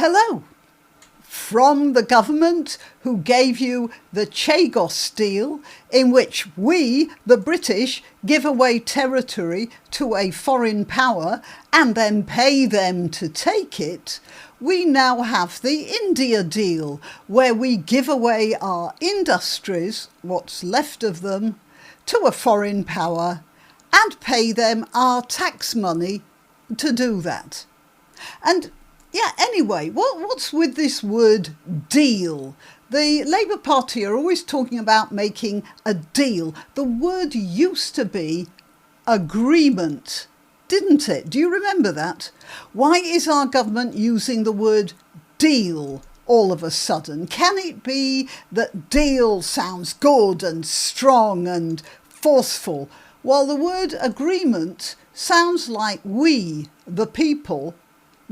Hello from the government who gave you the Chagos deal, in which we, the British, give away territory to a foreign power and then pay them to take it. We now have the India deal, where we give away our industries, what's left of them, to a foreign power and pay them our tax money to do that. And anyway, what's with this word deal? The Labour Party are always talking about making a deal. The word used to be agreement, didn't it? Do you remember that? Why is our government using the word deal all of a sudden? Can it be that deal sounds good and strong and forceful, while the word agreement sounds like we, the people,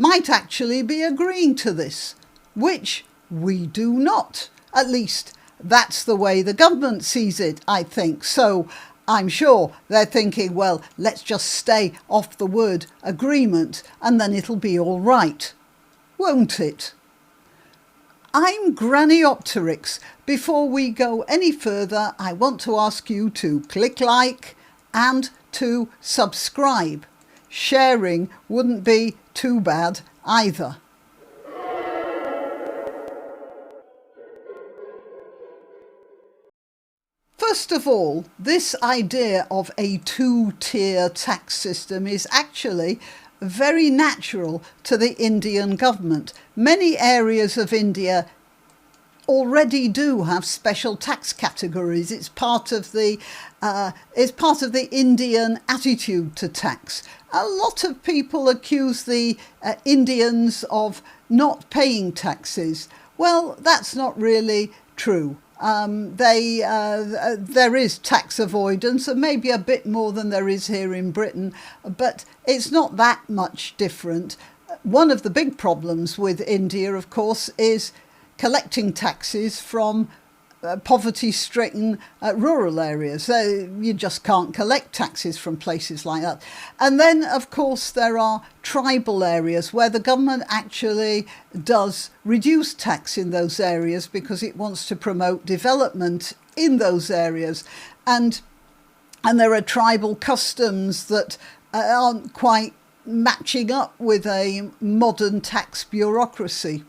might actually be agreeing to this, which we do not. At least that's the way the government sees it, I think. So I'm sure they're thinking, well, let's just stay off the word agreement and then it'll be all right, won't it? I'm Granniopteryx. Before we go any further, I want to ask you to click like and to subscribe. Sharing wouldn't be too bad either. First of all, this idea of a two-tier tax system is actually very natural to the Indian government. Many areas of India already do have special tax categories. It's part of the Indian attitude to tax. A lot of people accuse the Indians of not paying taxes. Well, that's not really true. There is tax avoidance, and maybe a bit more than there is here in Britain, but it's not that much different. One of the big problems with India, of course, is collecting taxes from poverty-stricken rural areas. You just can't collect taxes from places like that. And then, of course, there are tribal areas where the government actually does reduce tax in those areas because it wants to promote development in those areas. And there are tribal customs that aren't quite matching up with a modern tax bureaucracy.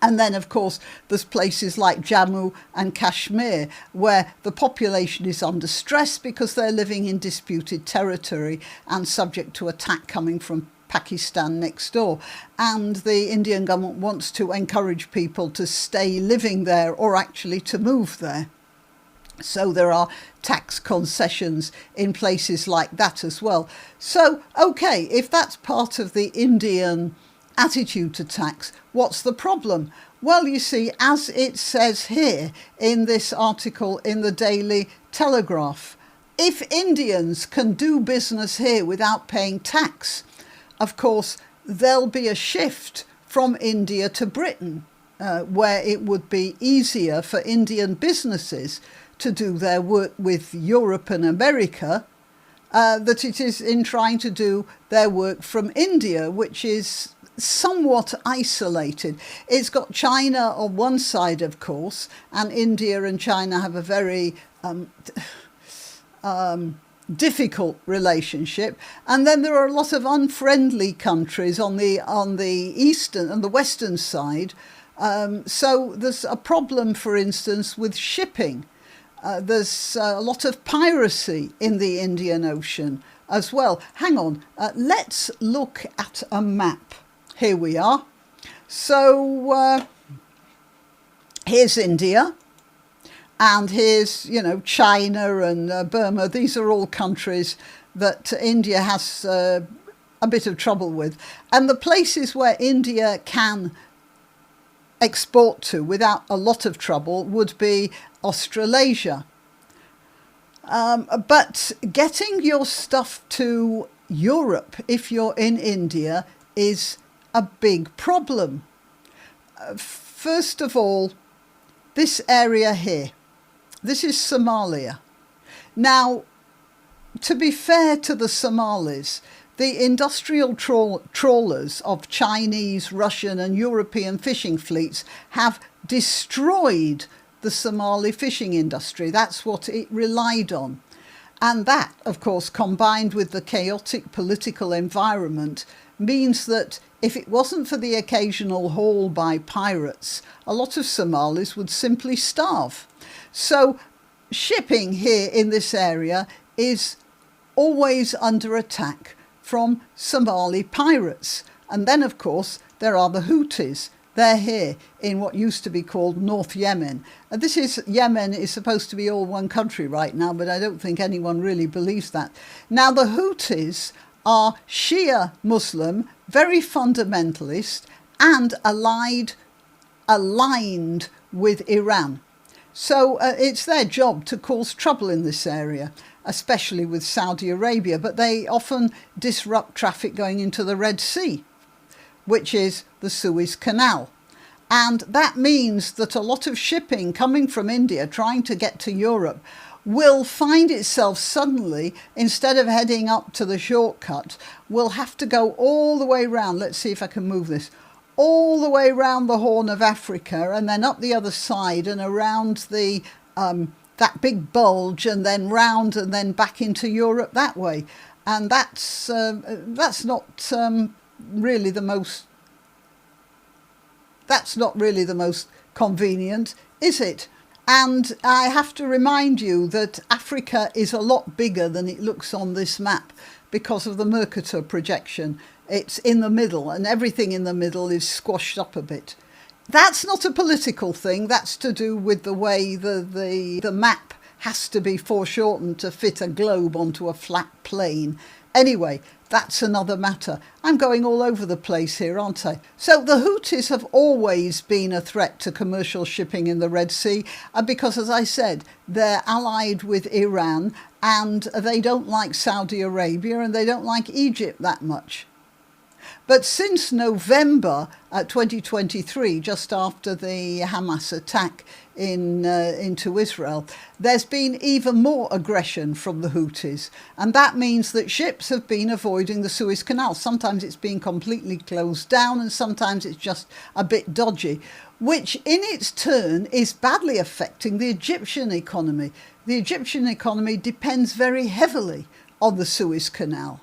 And then, of course, there's places like Jammu and Kashmir where the population is under stress because they're living in disputed territory and subject to attack coming from Pakistan next door. And the Indian government wants to encourage people to stay living there or actually to move there. So there are tax concessions in places like that as well. So, OK, if that's part of the Indian attitude to tax, what's the problem? Well, you see, as it says here in this article in the Daily Telegraph, if Indians can do business here without paying tax, of course, there'll be a shift from India to Britain, where it would be easier for Indian businesses to do their work with Europe and America that it is in trying to do their work from India, which is somewhat isolated. It's got China on one side, of course, and India and China have a very difficult relationship. And then there are a lot of unfriendly countries on the eastern and the western side. So there's a problem, for instance, with shipping. There's a lot of piracy in the Indian Ocean as well. Hang on, let's look at a map. Here we are. So here's India, and here's, China and Burma. These are all countries that India has a bit of trouble with. And the places where India can export to without a lot of trouble would be Australasia. But getting your stuff to Europe, if you're in India, is a big problem. First of all, this area here, this is Somalia. Now, to be fair to the Somalis, the industrial trawlers of Chinese, Russian and European fishing fleets have destroyed the Somali fishing industry. That's what it relied on. And that, of course, combined with the chaotic political environment, means that if it wasn't for the occasional haul by pirates, a lot of Somalis would simply starve. So shipping here in this area is always under attack from Somali pirates. And then, of course, there are the Houthis. They're here in what used to be called North Yemen. Yemen is supposed to be all one country right now, but I don't think anyone really believes that. Now, the Houthis are Shia Muslim, very fundamentalist, and aligned with Iran. So it's their job to cause trouble in this area, especially with Saudi Arabia, but they often disrupt traffic going into the Red Sea, which is the Suez Canal. And that means that a lot of shipping coming from India trying to get to Europe will find itself suddenly, instead of heading up to the shortcut, will have to go all the way round. Let's see if I can move this. All the way round the Horn of Africa and then up the other side and around the that big bulge and then round and then back into Europe that way. And that's not really the most convenient, is it? And I have to remind you that Africa is a lot bigger than it looks on this map because of the Mercator projection. It's in the middle and everything in the middle is squashed up a bit. That's not a political thing. That's to do with the way the map has to be foreshortened to fit a globe onto a flat plane. Anyway, that's another matter. I'm going all over the place here, aren't I? So the Houthis have always been a threat to commercial shipping in the Red Sea because, as I said, they're allied with Iran and they don't like Saudi Arabia and they don't like Egypt that much. But since November 2023, just after the Hamas attack into Israel, there's been even more aggression from the Houthis. And that means that ships have been avoiding the Suez Canal. Sometimes it's been completely closed down and sometimes it's just a bit dodgy, which in its turn is badly affecting the Egyptian economy. The Egyptian economy depends very heavily on the Suez Canal.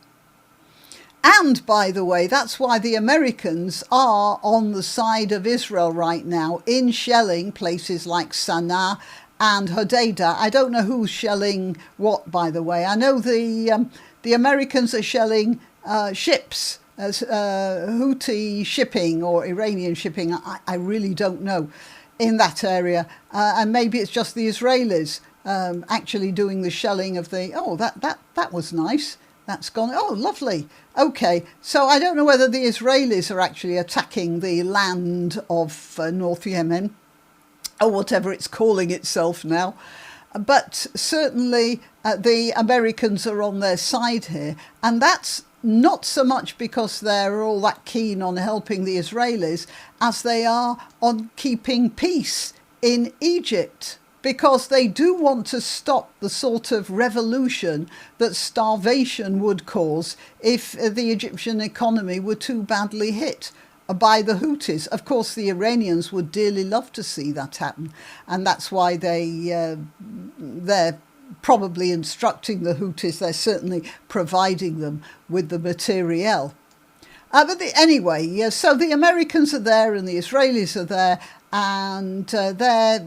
And, by the way, that's why the Americans are on the side of Israel right now in shelling places like Sana'a and Hodeidah. I don't know who's shelling what, by the way. I know the Americans are shelling ships, as Houthi shipping or Iranian shipping. I really don't know in that area. And maybe it's just the Israelis actually doing the shelling of the... Oh, that was nice. That's gone. Oh, lovely. OK, so I don't know whether the Israelis are actually attacking the land of North Yemen or whatever it's calling itself now. But certainly the Americans are on their side here. And that's not so much because they're all that keen on helping the Israelis as they are on keeping peace in Egypt, because they do want to stop the sort of revolution that starvation would cause if the Egyptian economy were too badly hit by the Houthis. Of course, the Iranians would dearly love to see that happen, and that's why they're probably instructing the Houthis. They're certainly providing them with the materiel. Anyway, so the Americans are there and the Israelis are there, and they're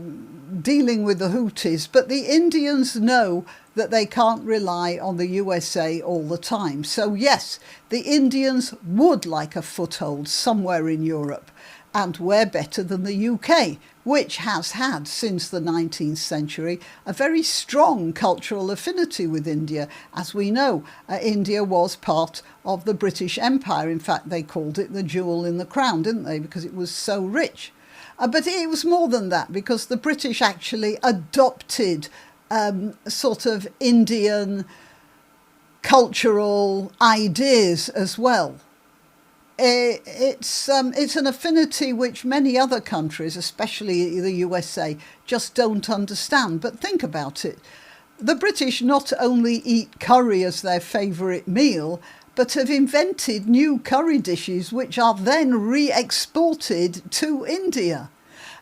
dealing with the Houthis, but the Indians know that they can't rely on the USA all the time. So yes, the Indians would like a foothold somewhere in Europe, and where better than the UK, which has had since the 19th century a very strong cultural affinity with India. As we know, India was part of the British Empire. In fact, they called it the jewel in the crown, didn't they, because it was so rich. But it was more than that, because the British actually adopted sort of Indian cultural ideas as well. It's an affinity which many other countries, especially the USA, just don't understand. But think about it. The British not only eat curry as their favourite meal, but have invented new curry dishes which are then re-exported to India.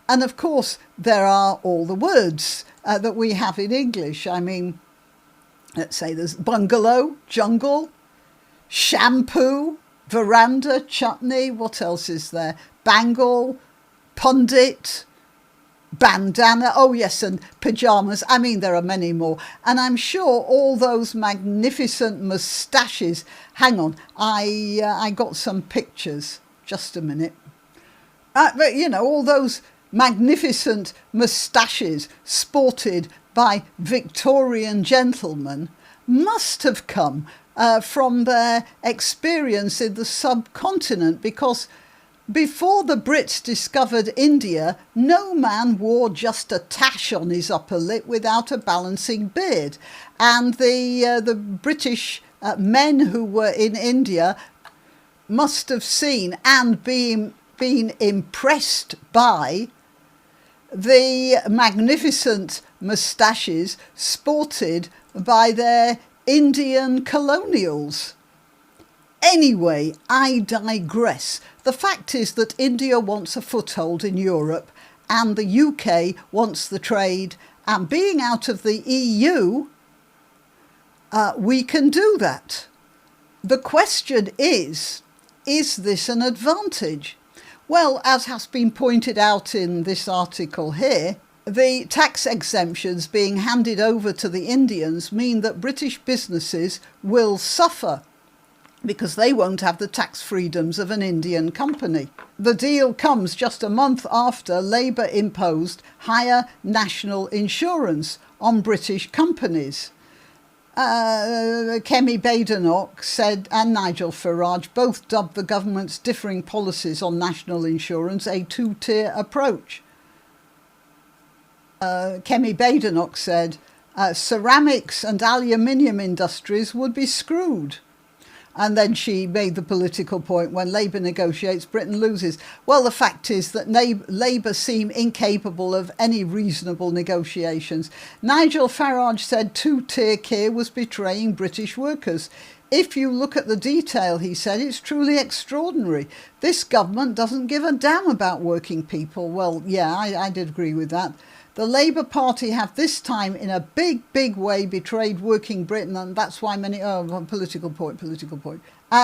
And of course, there are all the words that we have in English. I mean, let's say there's bungalow, jungle, shampoo, veranda, chutney, what else is there? Bangle, pundit, bandana, oh yes, and pyjamas. I mean, there are many more. And I'm sure all those magnificent moustaches. Hang on, I got some pictures. Just a minute. But, you know, all those magnificent moustaches sported by Victorian gentlemen must have come from their experience in the subcontinent, because before the Brits discovered India, no man wore just a tash on his upper lip without a balancing beard. And the British men who were in India must have seen and been impressed by the magnificent moustaches sported by their Indian colonials. Anyway, I digress. The fact is that India wants a foothold in Europe and the UK wants the trade, and being out of the EU, we can do that. The question is this an advantage? Well, as has been pointed out in this article here, the tax exemptions being handed over to the Indians mean that British businesses will suffer, because they won't have the tax freedoms of an Indian company. The deal comes just a month after Labour imposed higher national insurance on British companies. Kemi Badenoch said, and Nigel Farage both dubbed the government's differing policies on national insurance a two-tier approach. Kemi Badenoch said, ceramics and aluminium industries would be screwed. And then she made the political point, when Labour negotiates, Britain loses. Well, the fact is that Labour seem incapable of any reasonable negotiations. Nigel Farage said two-tier care was betraying British workers. If you look at the detail, he said, it's truly extraordinary. This government doesn't give a damn about working people. Well, yeah, I did agree with that. The Labour Party have this time in a big, big way betrayed working Britain, and that's why many... political point.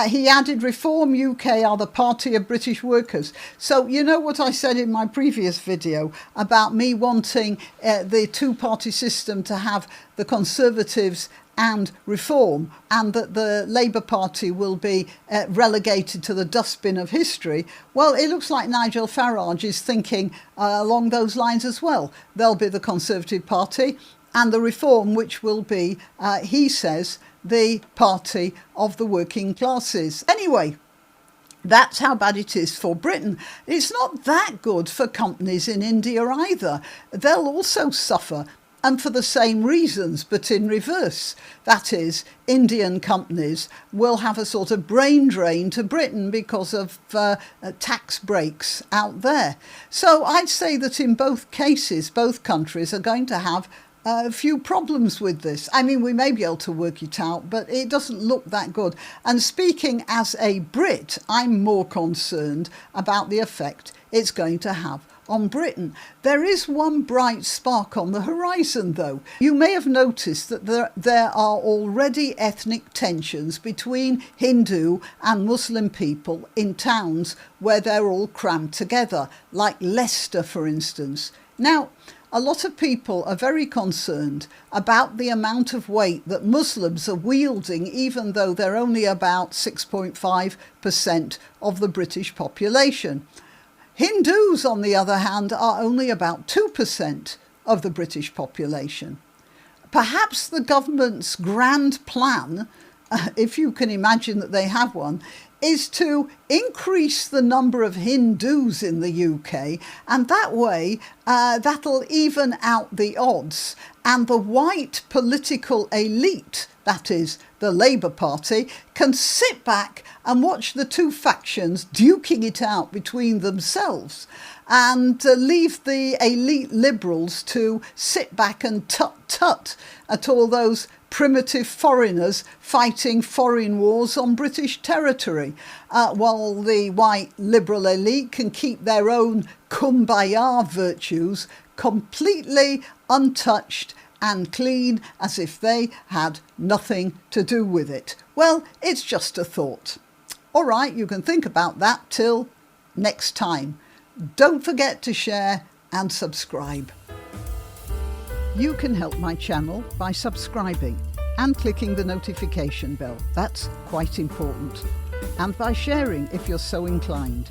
He added, Reform UK are the party of British workers. So you know what I said in my previous video about me wanting the two-party system to have the Conservatives and Reform, and that the Labour Party will be relegated to the dustbin of history. Well, it looks like Nigel Farage is thinking along those lines as well. There'll be the Conservative Party and the Reform, which will be, he says, the party of the working classes. Anyway, that's how bad it is for Britain. It's not that good for companies in India either. They'll also suffer, and for the same reasons, but in reverse. That is, Indian companies will have a sort of brain drain to Britain because of tax breaks out there. So I'd say that in both cases, both countries are going to have a few problems with this. I mean, we may be able to work it out, but it doesn't look that good. And speaking as a Brit, I'm more concerned about the effect it's going to have on Britain. There is one bright spark on the horizon, though. You may have noticed that there are already ethnic tensions between Hindu and Muslim people in towns where they're all crammed together, like Leicester, for instance. Now, a lot of people are very concerned about the amount of weight that Muslims are wielding, even though they're only about 6.5% of the British population. Hindus, on the other hand, are only about 2% of the British population. Perhaps the government's grand plan, if you can imagine that they have one, is to increase the number of Hindus in the UK, and that way that'll even out the odds, and the white political elite, that is, the Labour Party, can sit back and watch the two factions duking it out between themselves, and leave the elite Liberals to sit back and tut-tut at all those primitive foreigners fighting foreign wars on British territory, while the white liberal elite can keep their own kumbaya virtues completely untouched and clean, as if they had nothing to do with it. Well, it's just a thought. All right, you can think about that till next time. Don't forget to share and subscribe. You can help my channel by subscribing and clicking the notification bell. That's quite important. And by sharing if you're so inclined.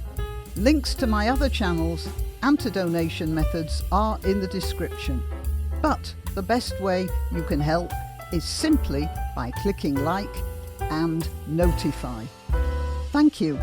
Links to my other channels and to donation methods are in the description. But the best way you can help is simply by clicking like and notify. Thank you.